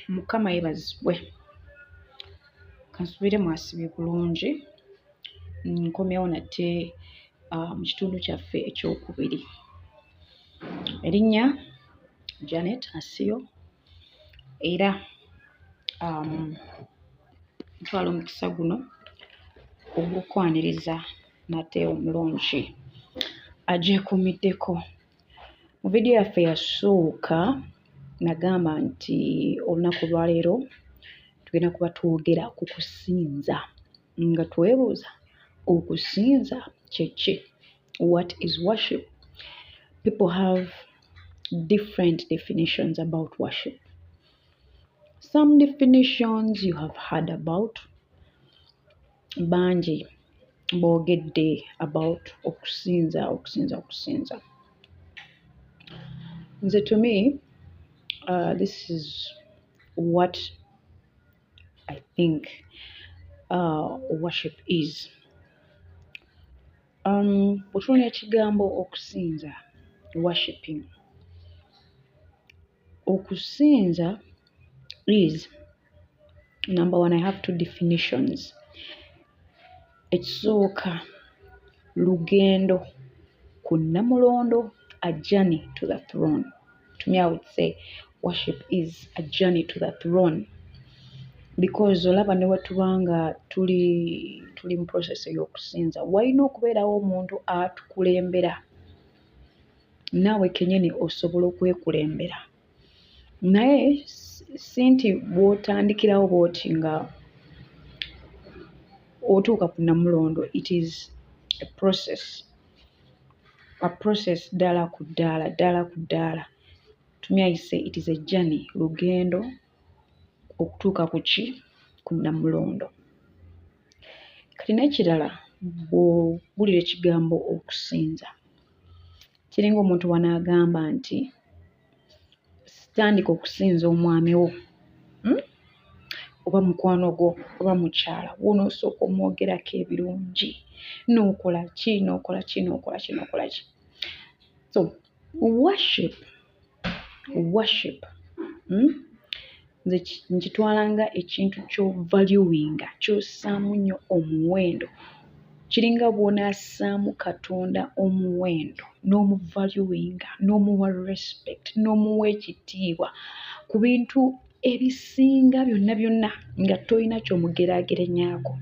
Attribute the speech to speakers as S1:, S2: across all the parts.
S1: Mukama yebazibwe. Kansubire mwasibye bulungi. Nkomyewo nate mu kitundu kyaffe ekyokubiri. Erinnya Janet Asiyo era ntwala omukisa guno ogw'okwaniriza nate omulungi agyekuumiddeko. Mu vidiyo yaffe yasooka nagamba nti olunaku lwaleero tugenda kuba twogera ku kusinza nga twebuuza okusinza kyeki. What is worship? People have different definitions about worship. Some definitions you have heard about. Bangi boogedde about okusinza. Nze to me, this is what I think worship is. Bw'otunula ekigambo okusinza, worshiping. Okusinza is, number one, I have two definitions. Ekisooka lugendo ku Namulondo, a journey to the throne. To me, I would say worship is a journey to the throne. Because olaba ne wetubanga tuli mu process y'okusinza, walina okubeerawo omuntu atukulembera, naawe kennyini osobola okwekulembera. Naye si nti bw'otandikirawo bw'oti nga otuuka ku Namulondo. It is a process ddala ku ddaala. To me, I say it is a journey, lugendo okutuuka ku Namulondo. Kati n'ekirala bw'owulira ekigambo okusinza, kiringa omuntu wanaagamba nti sitandika okusinza omwami wo, oba mukwano gwo, oba mukyala w'onoosooka omwogerako ebirungi, n'okola ki. So worship nze nkitwala nga ekintu ky'ovaluinga, ky'ossaamu nnyo omuwendo. Kiringa bw'onaassaamu Katonda omuwendo, n'omuvaluinga, n'omuwa respect, n'omuwa ekitiibwa ku bintu ebisinga byonna nga tolina ky'omugeraageranyaako,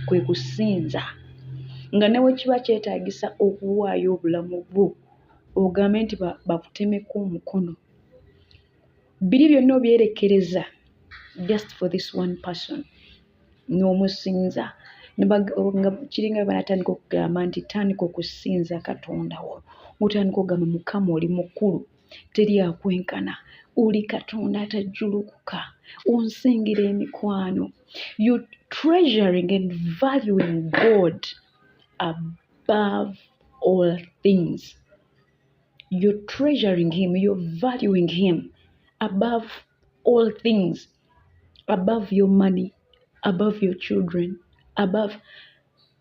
S1: kwe kusinza. Nga ne bwe kiba kyetaagisa okuwaayo obulamu bwo, ogambe nti bakutemeko omukono, biri byonna obyerekereza just for this one person, n'omusinza. Nga kiringa bwe banatandika okugamba nti tandika okusinza Katonda wo, otandika okugamba Mukama oli mukulu, teri akwenkana, oli Katonda atajjulukuka, onsingira emikwano. You treasuring and valuing God above all things. You're treasuring him, you're valuing him above all things, above your money, above your children, above.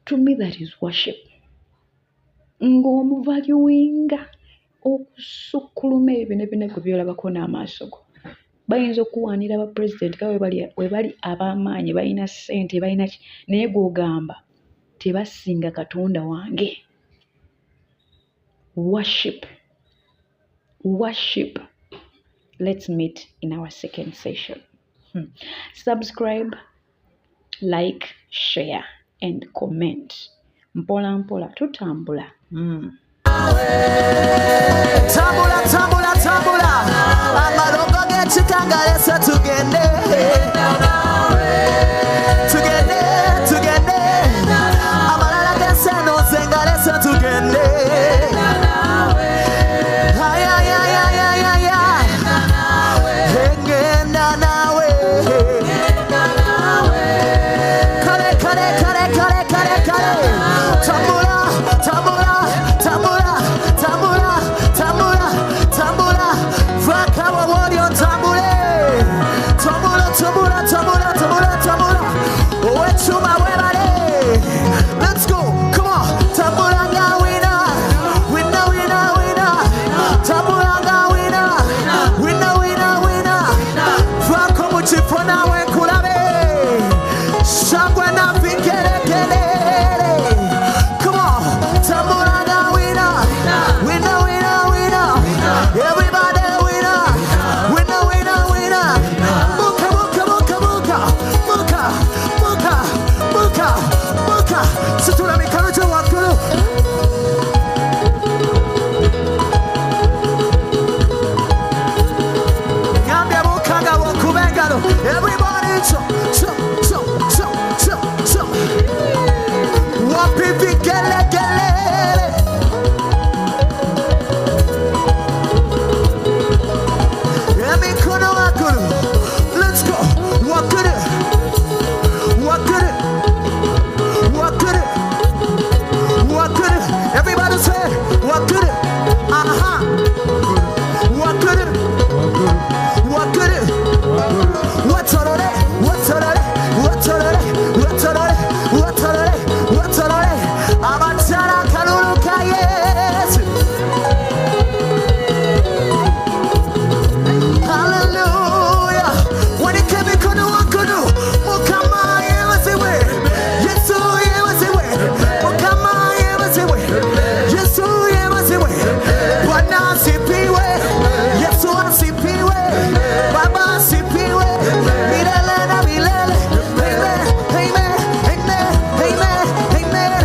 S1: To me, that is worship. Ng'omuvaluinga, okusukkuluma ebyo ne byonna gwe byolabako n'amaaso go. Bayinza okuwaanira aba president nga we bali ab'amaanyi, balina ssente, balina ki, naye gw'ogamba tebasinga Katonda wange. Worship. Let's meet in our second session. Subscribe, like, share and comment. Mpola mpola tutambula. Tambula amalongo g'ekitangalesa tugende amalala g'enseno zengalesa tugende. Tambula, vakawa warrior tambule.
S2: Everybody jump, jump, jump, jump, jump, jump. Wapipi gele gele. Emi kono akuru. Let's go. Walk it. Walk it. Walk it. Walk it. Everybody say, walk it. Walk it. Walk it. What's on it? What's on it? What's on it? What's on it? What's on it? What's on it? Amatara kanuruka yes. Hallelujah. When it came kunu kunu, mukama yewaziwe. Yesu yewaziwe. Mukama yewaziwe. Yesu yewaziwe. Bwana sipiwe. Yesu asipiwe. Baba sipiwe. Milele na milele. Amen. Amen. Amen. Amen. Amen.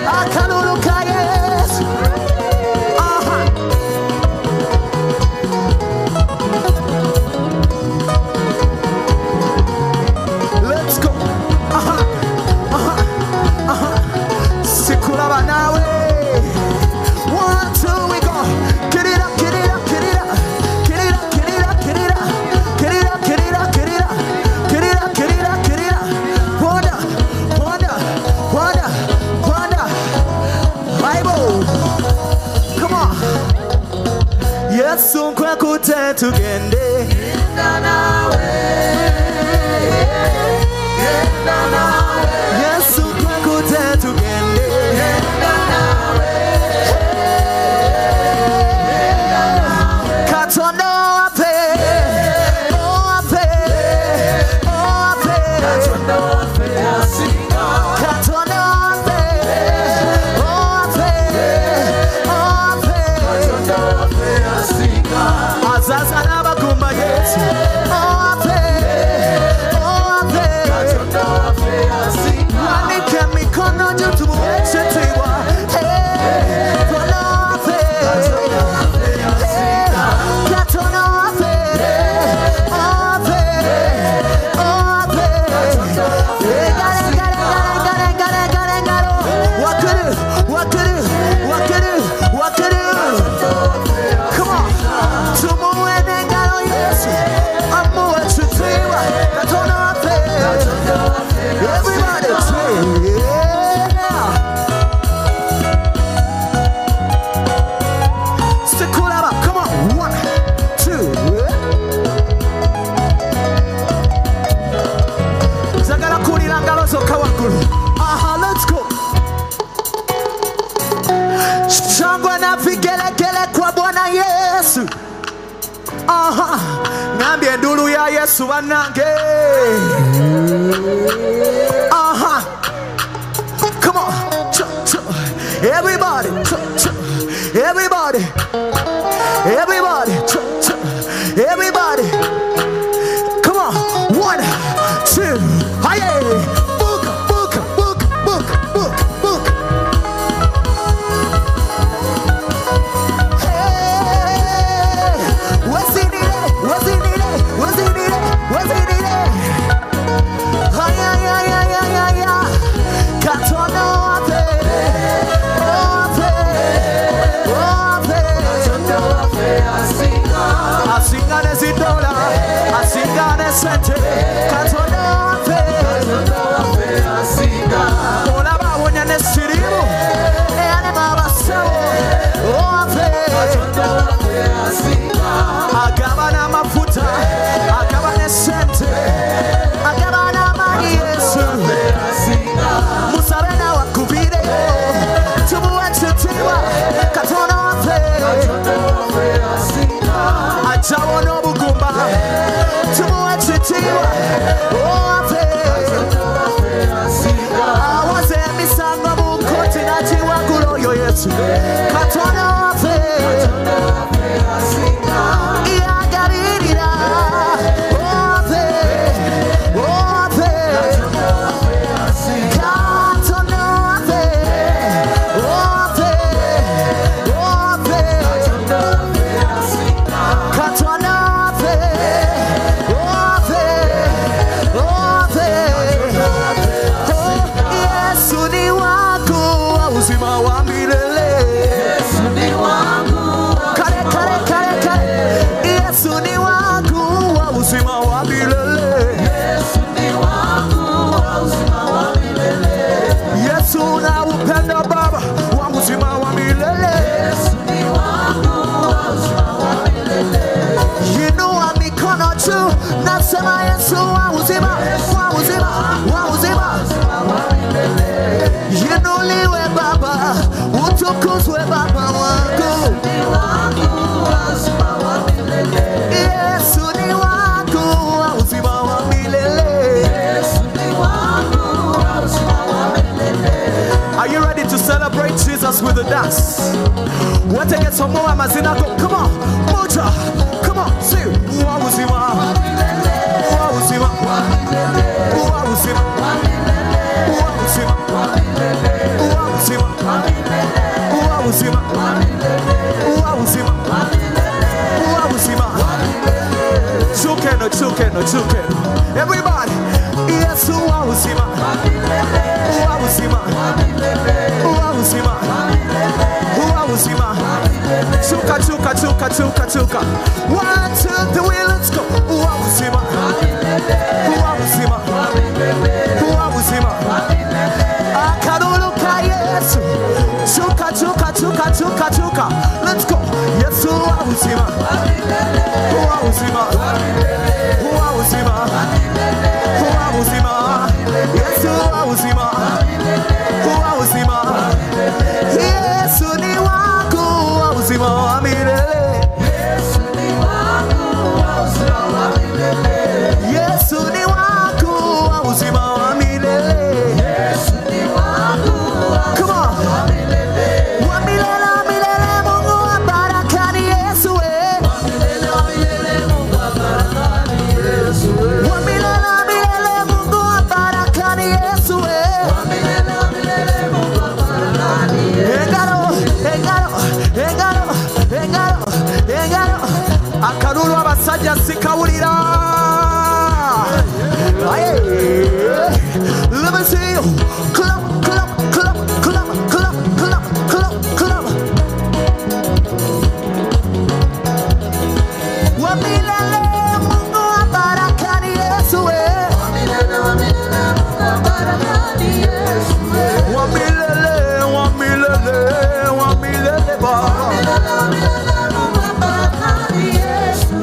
S2: Akanuruka yes. Let's go. Sikulaba nawe. 1, 2, we go. Get it up, get it up, get it up. Get it up, get it up, get it up. Get it up, get it up, get it up. Get it up, get it up, get it up. Wanda, Wanda, Wanda, Wanda. Bible. Come on. Yesu nkwe kute tugende. Yesu nkwe kute tugende. Katono ape, oh ape, oh ape. Katono ape, oh ape, oh ape. Azaza na bakumba Yesu, oh ape, oh ape. Wanike mikono juu tumuchetiwa, hey, kono ape. Everybody say, yeah. Sikulaba, come on. 1, 2. Zagala kulira ngalo zokka waggulu. Let's go. Shangwe na vigelegele kwa Bwana Yesu. Ngambie ndulu ya Yesu wanange. Come on. Everybody. Everybody. Everybody. Everybody. Come on. 1, 2. Hey. Book. Hey. What's in it? Katono ape. Asingane zidola, asingane sente. Katono ape. Ola bawonya ne sirimu. Eane baba sawo. Ape. Agabana mafuta, agabane sente, agabana mani Yesu. Musarena wakubire, tumuwachitiwa. Katono ape. Ajawo no bugumba, tumuwachitiwa. Ape. Awaze misango mukoti na jiwa gulo Yesu. Katono ape. Iagarira. Ape. Ape. Katono ape. Ape. Ape. Katono ape. Ape. uzima wa milele.
S3: Yesu ni wangu wa uzima wa milele.
S2: Yesu na upenda Baba wa uzima wa milele.
S3: Yesu ni wangu wa uzima wa milele.
S2: Inua mikono juu nasema Yesu wa uzima, wa uzima, wa uzima
S3: Wa milele.
S2: inuliwe Baba, utukuzwe Baba wangu.
S3: Ni wangu wa uzima wa milele.
S2: Yesu ni wangu wa uzima wa milele.
S3: Yesu ni wangu wa uzima wa milele.
S2: Are you ready to celebrate Jesus with a dance? What to get some more amazina go? Come on, moja, come on, sing. Wa uzima, wa uzima, wa uzima, wa uzima, wa uzima, wa uzima, wa uzima. Chukeno, chukeno, chukeno. Everybody, Yesu wa uzima, wa uzima, wa uzima, wa uzima. Chuka, chuka, chuka, chuka, chuka. 1, 2, 3, let's go. Wa uzima, wa uzima, wa uzima. Akarulu ka Yesu. Chuka, chuka, chuka, chuka, chuka. Let's go. Yesu wa uzima, wa uzima, wa uzima, wa uzima. Yesu wa uzima, wa uzima. Yesu ni wangu wa uzima wa milele.
S3: Yesu ni wangu wa uzima wa milele.
S2: Yesu ni wangu wa uzima wa milele.
S3: Yesu ni wangu wa
S2: Come on.
S3: uzima wa milele.
S2: Wa milele, milele, Mungu wa baraka ni Yesu we.
S3: Wa milele, wa milele, Mungu wa baraka ni Yesu.
S2: Wa milele, milele, Mungu wa baraka ni Yesu we.
S3: Wa milele, wa milele, Mungu wa baraka ni Yesu.
S2: Engaro, engaro, engaro, engaro, engaro. Akarulu abasajja sikawulira. Aye. Let me see you. Clap, clap, clap, clap, clap, clap, clap, clap. Wa milele, Mungu wa baraka ni Yesu we.
S3: Wa milele, wa milele, Mungu wa baraka ni Yesu.
S2: Wa milele, wa milele, wa milele Baba.
S3: Wa milele, Mungu wa baraka ni Yesu.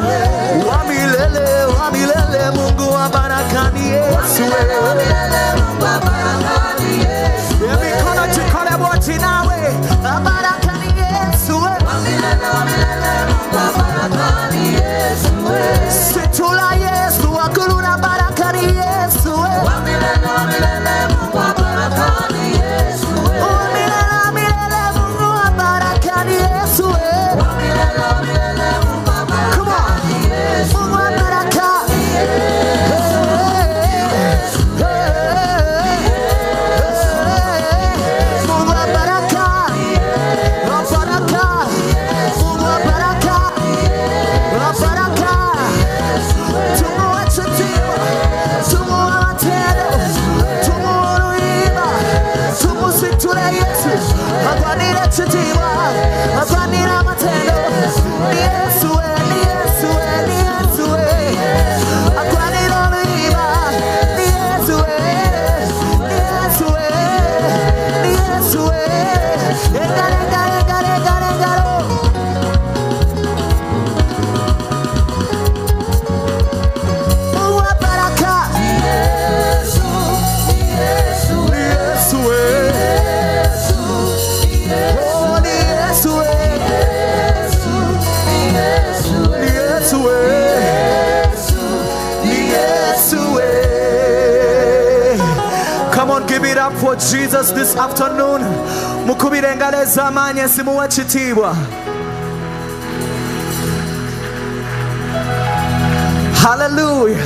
S2: Wa milele, wa milele, Mungu wa baraka ni Yesu.
S3: Wa milele, Mungu wa baraka ni Yesu.
S2: Mikono jikole boti nawe, baraka ni Yesu.
S3: Wa milele, wa milele, Mungu wa baraka ni Yesu.
S2: Situla Yesu, wakuluna baraka ni Yesu.
S3: Wa milele, wa milele, Mungu wa baraka ni Yesu.
S2: Wa milele, milele, Mungu wa baraka ni Yesu.
S3: Wa milele, wa milele, Mungu wa
S2: Come
S3: baraka
S2: on.
S3: ni Yesu.
S2: Mungu wa baraka. Mungu wa baraka. Wa baraka. Mungu wa baraka. Wa baraka. Tumuache tiwa. Tumuwa matendo. Tumuruiba. Tumusitule Yesu. Agwanire chitiwa. Agwanire matendo. Ni Yesu we, ni Yesu we, ni Yesu we. Agwanire uruiba. Ni Yesu we, ni Yesu we, ni Yesu we. Engare, engare, engare, engare, engare. Mungu wa baraka.
S3: Yesu, Yesu,
S2: Ni Yesu we. Oh, ni Yesu we. Ni Yesu we. Ni Yesu we. Come on, give it up for Jesus this afternoon. Mukubire ngale zamanye simuwe chitibwa. Hallelujah.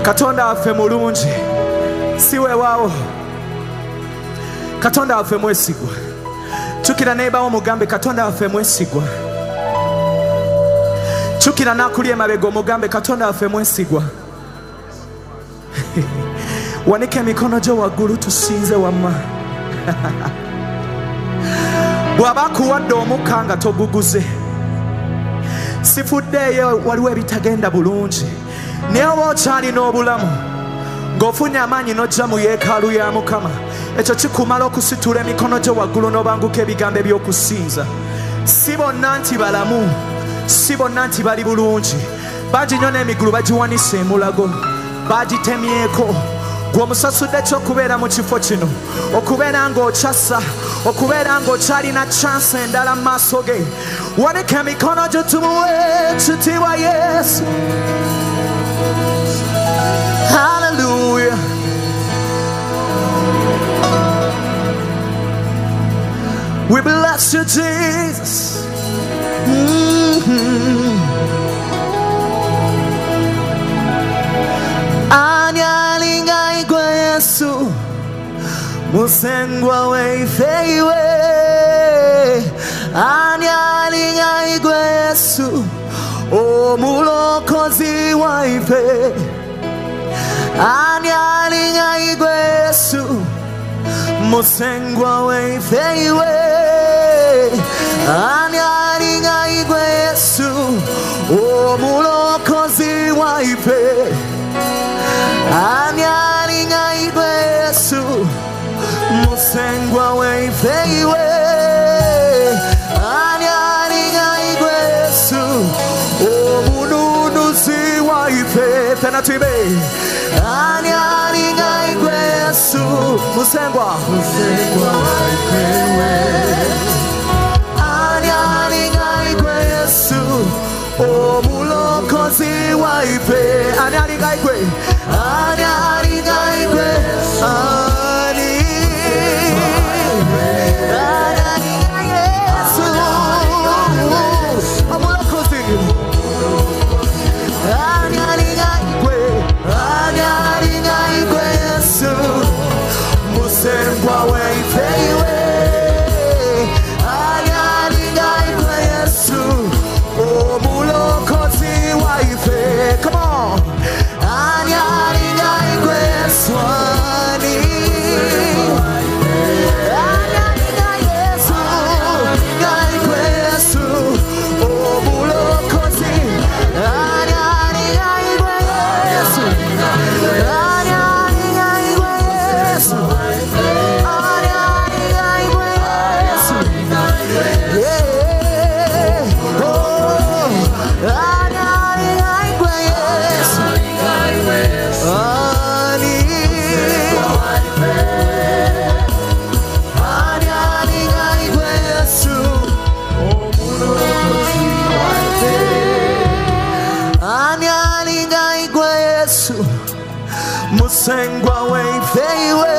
S2: Katonda afe mulungi. Siwe wao. Katonda afe mwesigwa. Chukira neighbor wo mugambe Katonda afe mwesigwa. Chukira nakulie mabego mugambe Katonda afe mwesigwa. Wanike mikono jo waggulu tusinze wamma. Bw'aba kuwadde omukka nga toguguze. sifuddeeyo waliwo ebitagenda bulungi naye oba okyalina obulamu ng'ofunye amaanyi n'ojja mu yeekaalu ya Mukama ekyo kikumala okusitula emikono gyo waggulu n'obanguka ebigambo eby'okusinza. Si bonna nti balamu, si bonna nti bali bulungi. Bangi nnyo n'emigulu bagiwanisa emulago bagitemyeko. Gwe omusasudde ekyokubeera mu kifo kino, okubeera ng'okyassa, okubeera ng'okyalina chance endala mu maaso ge. Wanika emikono gyo tumuwe ekitiibwa Yesu. Hallelujah. We bless you, Jesus. Anyalinga igwe Yesu, musengwa weifeiwe. Anyalinga igwe Yesu, omulokozi waife. Anyalinga igwe Yesu, musengwa weifeiwe. Anyalinga igwe Yesu, omulokozi waife. Anyalinga igwe Yesu, musengwa weifeiwe. Anyalinga igwe Yesu, omununuzi waife. Tena tuibe. Anyalinga igwe Yesu, musengwa weifeiwe. Anyalinga igwe Yesu, omulokozi waife. Anyalinga igwe. Anyalinga igwe. Anyalinga Yesu, omulokozi. Anyalinga igwe. Anyalinga igwe Yesu, musengwa weifeiwe. Anyalinga igwe Yesu, omulokozi waife. Come on. Anyalinga igwe Yesu, Anyalinga Yesu, igwe Yesu, omulokozi. Anyalinga igwe Yesu, Anyalinga igwe Yesu, Anyalinga igwe Yesu, yeah. Oh, Anyalinga igwe Yesu, Anyalinga igwe Yesu, Anyalinga igwe Yesu, musengwa weifeiwe.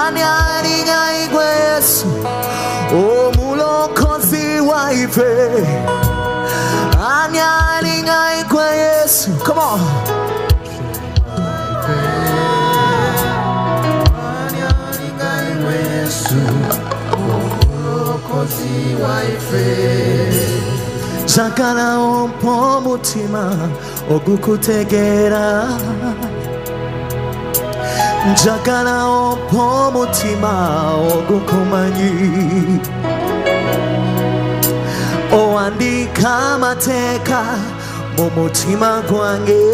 S2: Anyalinga igwe Yesu, omulokozi waife. Anyalinga igwe Yesu. Come on. Anyalinga igwe Yesu, omulokozi waife. Njagala ompa omutima ogukutegeera. Njagala ompa omutima ogukumanyi. Owandiika amateeka mu mutima gwange.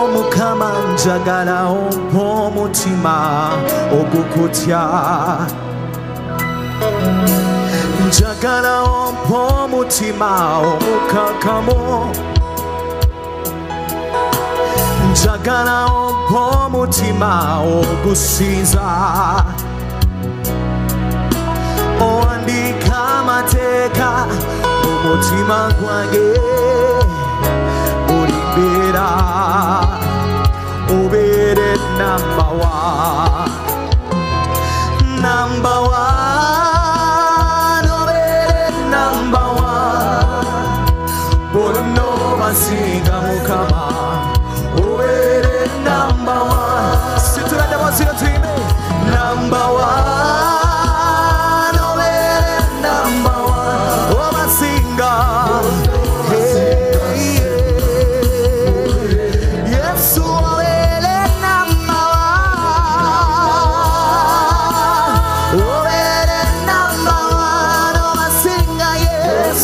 S2: Omukama njagala ompa omutima ogukutya. Njagala ompa omutima omukakamo. Njagala ompa omutima ogusinza. Owandiika amateeka mu mutima gwange. Buli mbeera obeere number one. Number one, obeere number one. Bonna obasinga Mukama, obeere number one. Situla ddoboozi lyo tuyimbe. Number one, obeere number one. Obasinga. Hey, yeah. Yesu obeere number one. Obeere number one. Obasinga Yesu.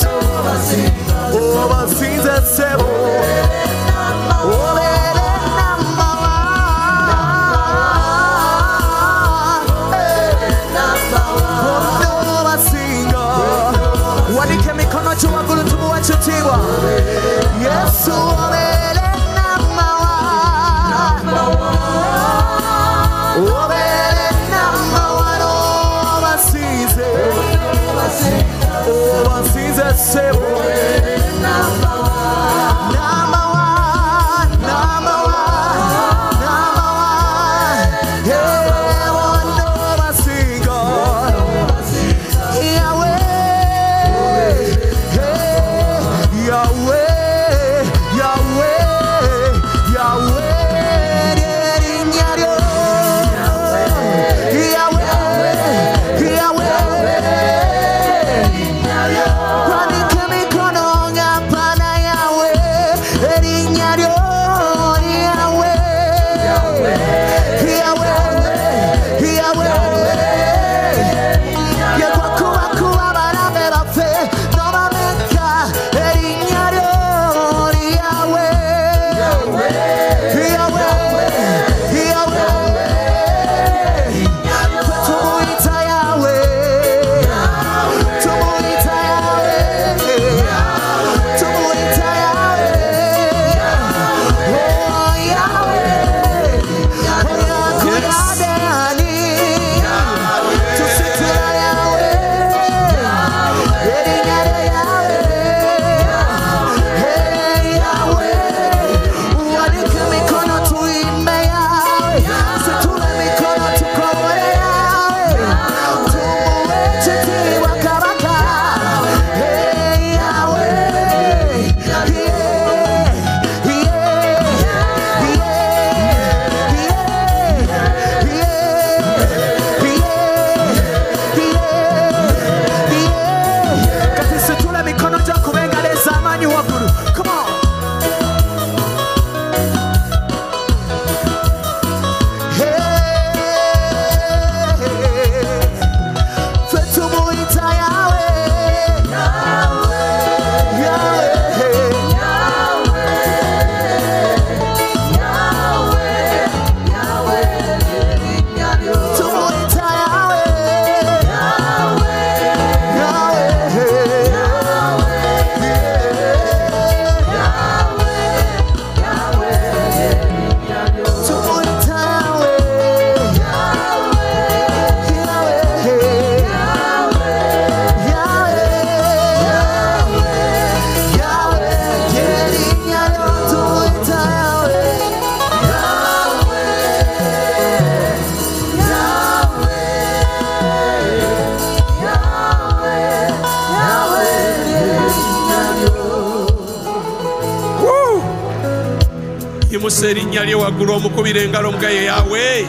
S4: Erinnya lye waggulu omukubira engalo mugaye Yahweh.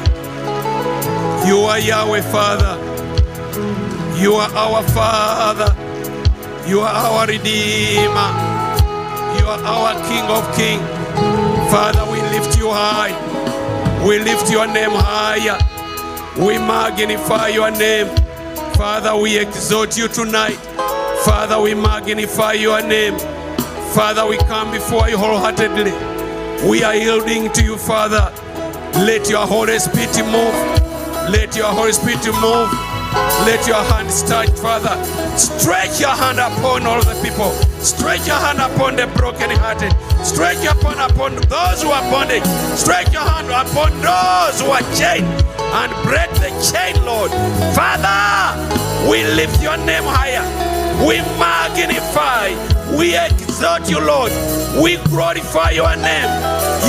S4: You are Yahweh Father. You are our Father. You are our Redeemer. You are our King of Kings. Father, we lift you high. We lift your name higher. We magnify your name. Father, we exalt you tonight. Father, we magnify your name. Father, we come before you wholeheartedly. We are yielding to you, Father. Let your Holy Spirit move. Let your Holy Spirit move. Let your hand stretch, Father. Stretch your hand upon all the people. Stretch your hand upon the broken-hearted. Stretch your hand upon those who are bondage. Stretch your hand upon those who are chained. And break the chain, Lord. Father, we lift your name higher. We magnify. We exalt you, Lord. We glorify your name.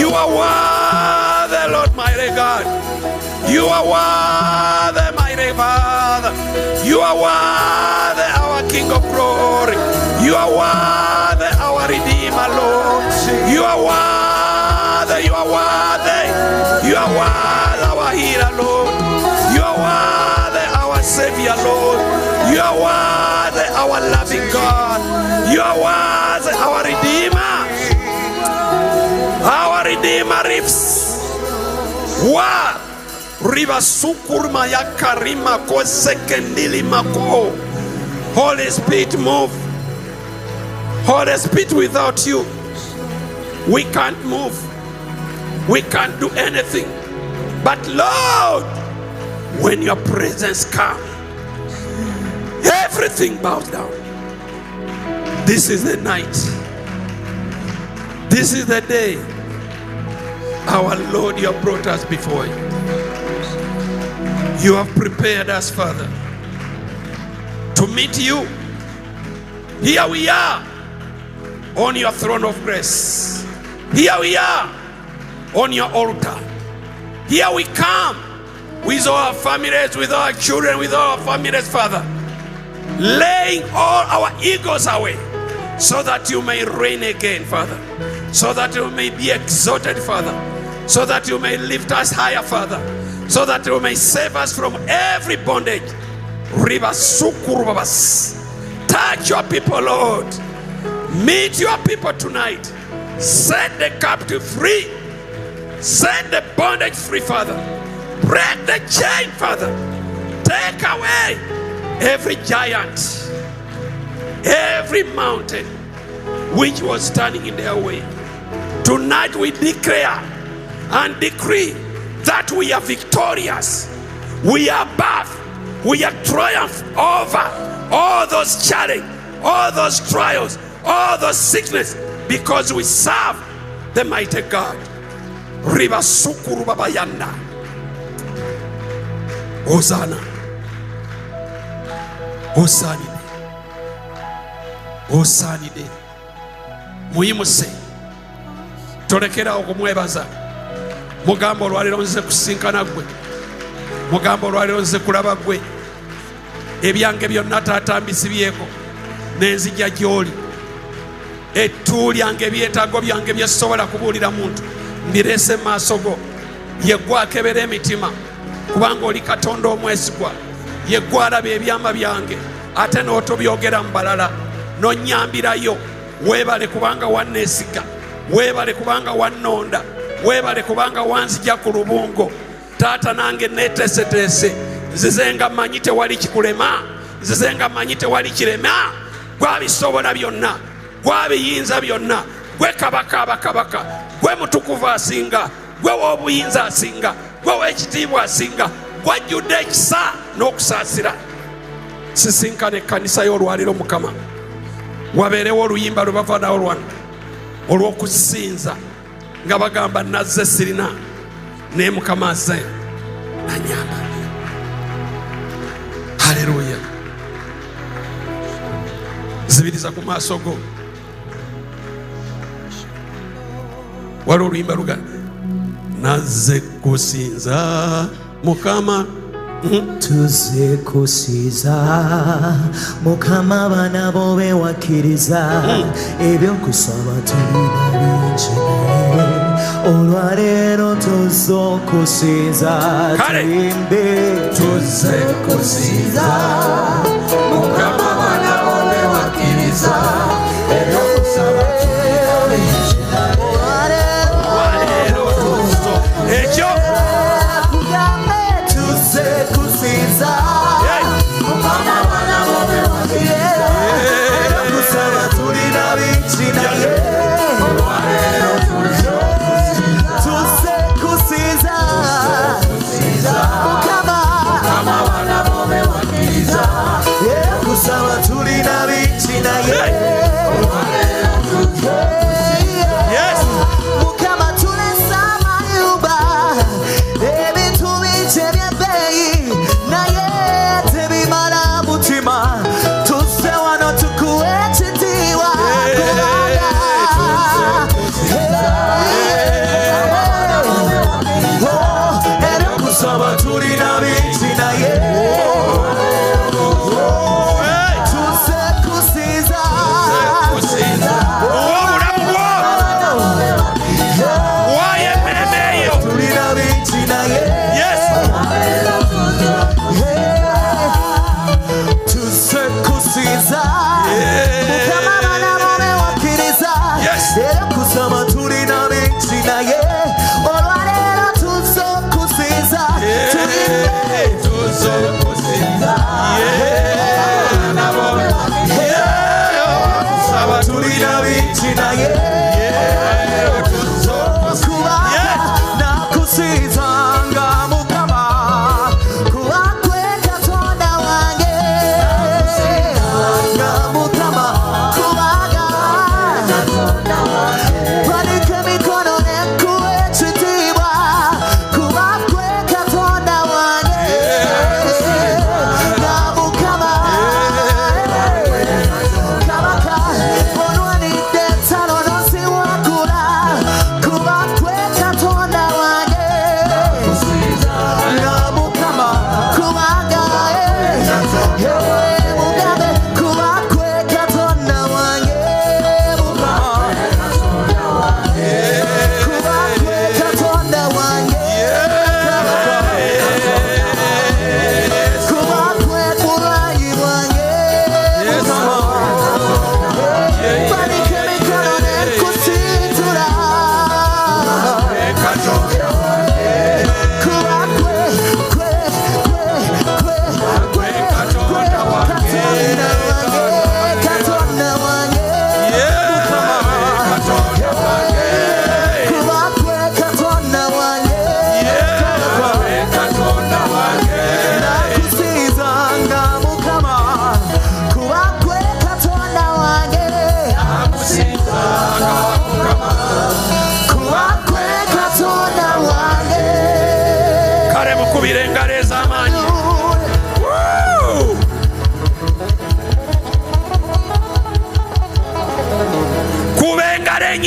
S4: You are worthy, Lord, mighty God. You are worthy, mighty Father. You are worthy, our King of glory. You are worthy, our Redeemer, Lord. You are worthy, you are worthy. You are worthy, our healer, Lord. You are worthy, our Savior, Lord. You are worthy, our loving God. You are worthy, our Redeemer. Our Redeemer lives. Wa riva sukurma ya karima ko sekendili mako. Holy Spirit, move. Holy Spirit, without you, we can't move. We can't do anything. But Lord, when your presence comes, everything bows down. This is the night. This is the day. Our Lord, you have brought us before you. You have prepared us, Father, to meet you. Here we are on your throne of grace. Here we are on your altar. Here we come with our families, with our children, with our families, Father, laying all our egos away, so that you may reign again, Father, so that you may be exalted, Father, so that you may lift us higher, Father, so that you may save us from every bondage. Touch your people, Lord. Meet your people tonight. Set the captive free. Set the bondage free, Father. Break the chain, Father. Take away every giant, every mountain which was standing in their way. Tonight we declare and decree that we are victorious. We are above. We are triumph over all those challenges, all those trials, all those sickness, because we serve the mighty God. Riba sukuru babayanda. Hosanna. Hosanna. Hosanna. Muyimuse. Tolekera okumwebaza. Mugamba olwaliro nze kusinkana gwe. Mugamba olwaliro nze kulaba gwe. Ebyange byonna taata mbisibyeko nenzija gy'oli. Ettu lyange ebyetaago byange byesobola kubuulira muntu mbirese mu maaso go. Ye gwe akebera emitima kubanga oli Katonda omwesigwa. Ye gwe alaba ebyama byange ate n'otobyogera mu balala n'onnyambirayo. Weebale kubanga wanneesiga, weebale kubanga wannonda, weebale kubanga wanzija ku lubungo. Taata nange neeteeseteese, nzize nga mmanyi tewali kikulema, nzize nga mmanyi tewali kirema. Gwe abisobola byonna, gwe abiyinza byonna, gwe kabaka abakabaka, gwe mutukuvu asinga, gwe w'obuyinza asinga, gwe w'ekitiibwa asinga, gwe ajjudde ekisa n'okusaasira. Sisinkana ekkanisa y'olwaliro Mukama, wabeerewo oluyimba lwe bava nawo lwano olw'okusinza nga bagamba nazze sirina naye Mukama azze nanyamba. Haleluya. Zibiriza ku maaso go. Waliwo oluyimba lugamba nazze kusinza Mukama.
S2: Tuze kusiza Mukama bana bo bewakkiriza ebyokusaba tulina bingi olwaleero tuze okusinza tuyimbe tuze kusiza Mukama bana bo bewakkiriza ebyokusaba tulina bingi olwaleero tuze ekyo
S3: Panika mikono nekuwe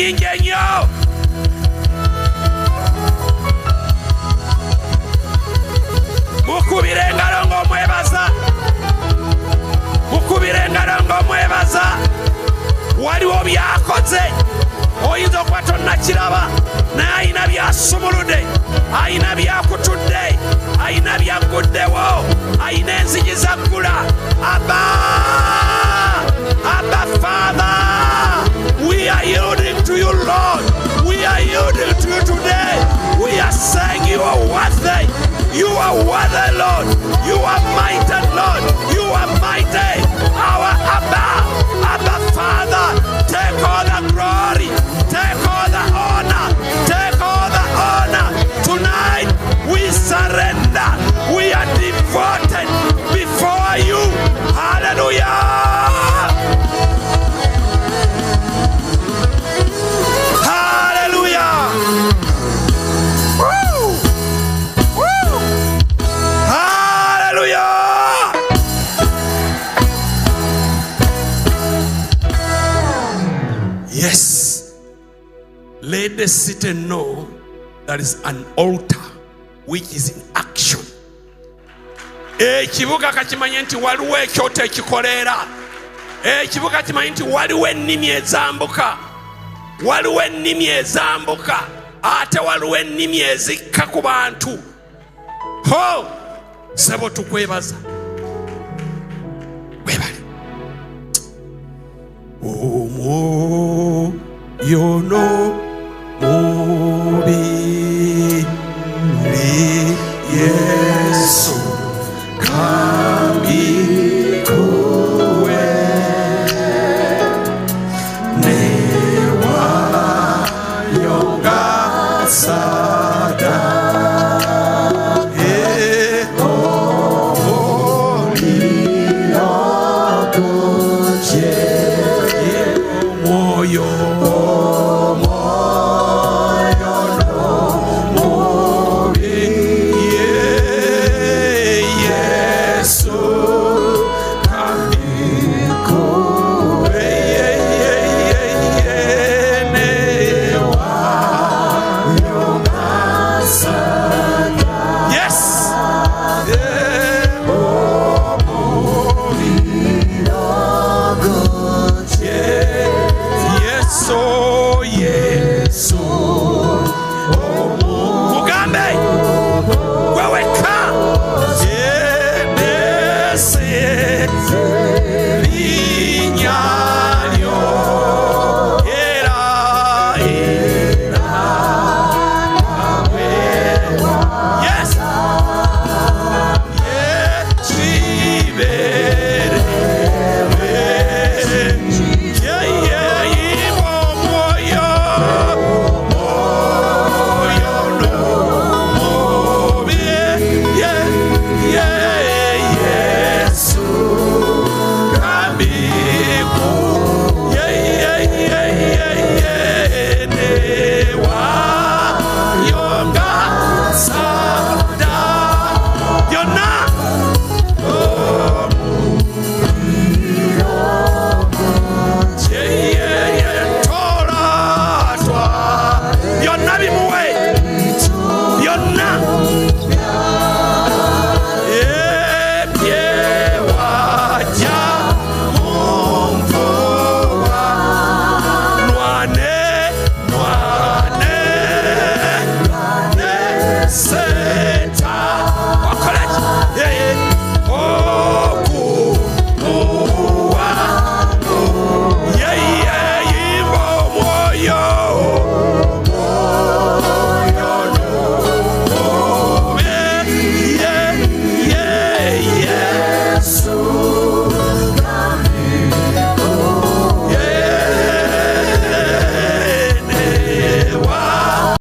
S4: nnyingi ennyo. Mukubire engalo ng'omwebaza. Mukubire engalo ng'omwebaza. Waliwo byakoze. Oyinza okuba tonnakiraba naye ayina byasumuludde, ayina byakutudde, ayina byagguddewo, ayina enzigi zaggula. Abba Father, we are yielding to you, Lord. We are yielding to you today. We are saying you are worthy. You are worthy, Lord. You are mighty, Lord. You are mighty. Our Abba Father, take all the glory, take all the honor, take all the honor. Tonight we surrender. We are devoted before you. Hallelujah. Hallelujah. Woo. Woo. Hallelujah. Yes. Let the city know there is an altar which is in action. Ekibuga kakimanye nti waliwo ekyoto ekikoleera. Ekibuga kimanye nti waliwo ennimi ezambuka. Waliwo ennimi ezambuka. Ate waliwo ennimi ezikka ku bantu. Ho! Sebo tukwebaza. Webale. Omwoyo no mubi